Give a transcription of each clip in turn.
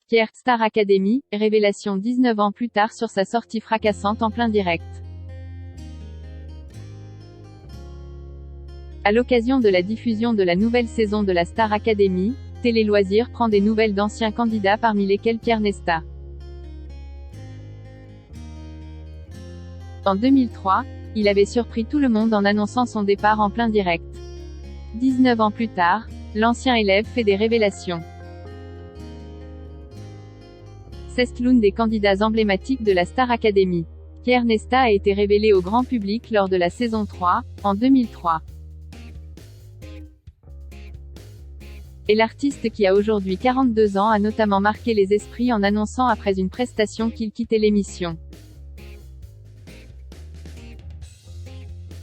Pierre, Star Academy, révélation 19 ans plus tard sur sa sortie fracassante en plein direct. À l'occasion de la diffusion de la nouvelle saison de la Star Academy, Télé Loisirs prend des nouvelles d'anciens candidats parmi lesquels Pierre Nesta. En 2003, il avait surpris tout le monde en annonçant son départ en plein direct. 19 ans plus tard, l'ancien élève fait des révélations. C'est l'un des candidats emblématiques de la Star Academy. Pierre Nesta a été révélé au grand public lors de la saison 3, en 2003. Et l'artiste qui a aujourd'hui 42 ans a notamment marqué les esprits en annonçant après une prestation qu'il quittait l'émission.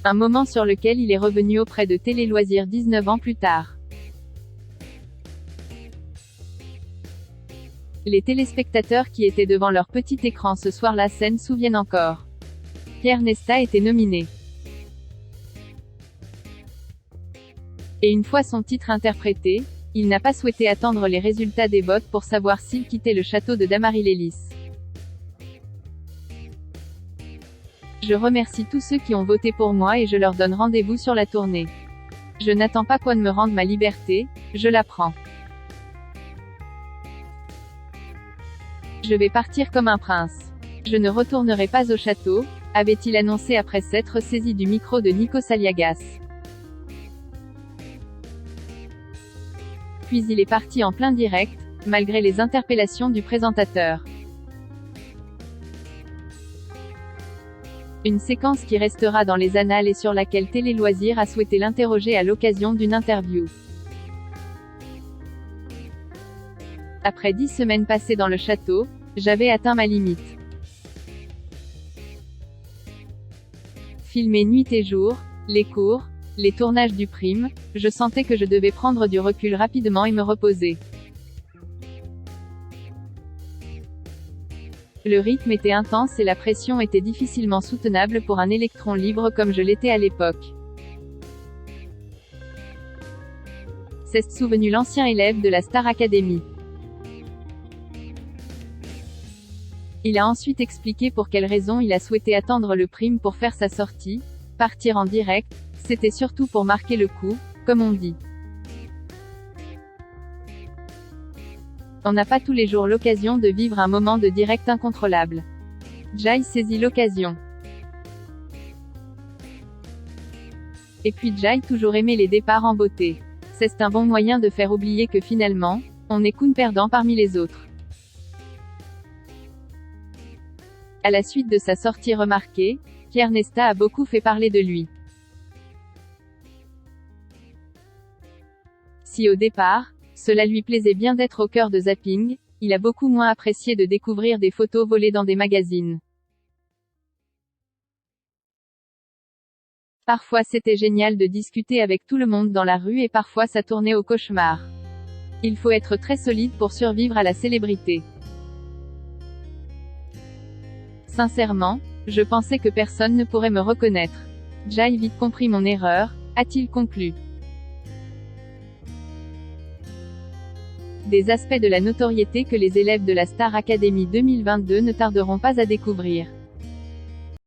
Un moment sur lequel il est revenu auprès de Télé Loisirs 19 ans plus tard. Les téléspectateurs qui étaient devant leur petit écran ce soir-là s'en souviennent encore. Pierre Nesta était nominé. Et une fois son titre interprété, il n'a pas souhaité attendre les résultats des votes pour savoir s'il quittait le château de Damary-Lélis. Je remercie tous ceux qui ont voté pour moi et je leur donne rendez-vous sur la tournée. Je n'attends pas qu'on me rende ma liberté, je la prends. Je vais partir comme un prince. Je ne retournerai pas au château, avait-il annoncé après s'être saisi du micro de Nikos Aliagas. Puis il est parti en plein direct, malgré les interpellations du présentateur. Une séquence qui restera dans les annales et sur laquelle Télé Loisirs a souhaité l'interroger à l'occasion d'une interview. Après 10 semaines passées dans le château, j'avais atteint ma limite. Filmé nuit et jour, les cours, les tournages du prime, je sentais que je devais prendre du recul rapidement et me reposer. Le rythme était intense et la pression était difficilement soutenable pour un électron libre comme je l'étais à l'époque. C'est souvenu l'ancien élève de la Star Academy. Il a ensuite expliqué pour quelles raisons il a souhaité attendre le prime pour faire sa sortie. Partir en direct, c'était surtout pour marquer le coup, comme on dit. On n'a pas tous les jours l'occasion de vivre un moment de direct incontrôlable. Jai saisit l'occasion. Et puis Jai toujours aimé les départs en beauté. C'est un bon moyen de faire oublier que finalement, on n'est qu'un perdant parmi les autres. À la suite de sa sortie remarquée, Pierre Nesta a beaucoup fait parler de lui. Si au départ, cela lui plaisait bien d'être au cœur de Zapping, il a beaucoup moins apprécié de découvrir des photos volées dans des magazines. Parfois c'était génial de discuter avec tout le monde dans la rue et parfois ça tournait au cauchemar. Il faut être très solide pour survivre à la célébrité. Sincèrement, je pensais que personne ne pourrait me reconnaître. Jai vite compris mon erreur, a-t-il conclu. Des aspects de la notoriété que les élèves de la Star Academy 2022 ne tarderont pas à découvrir.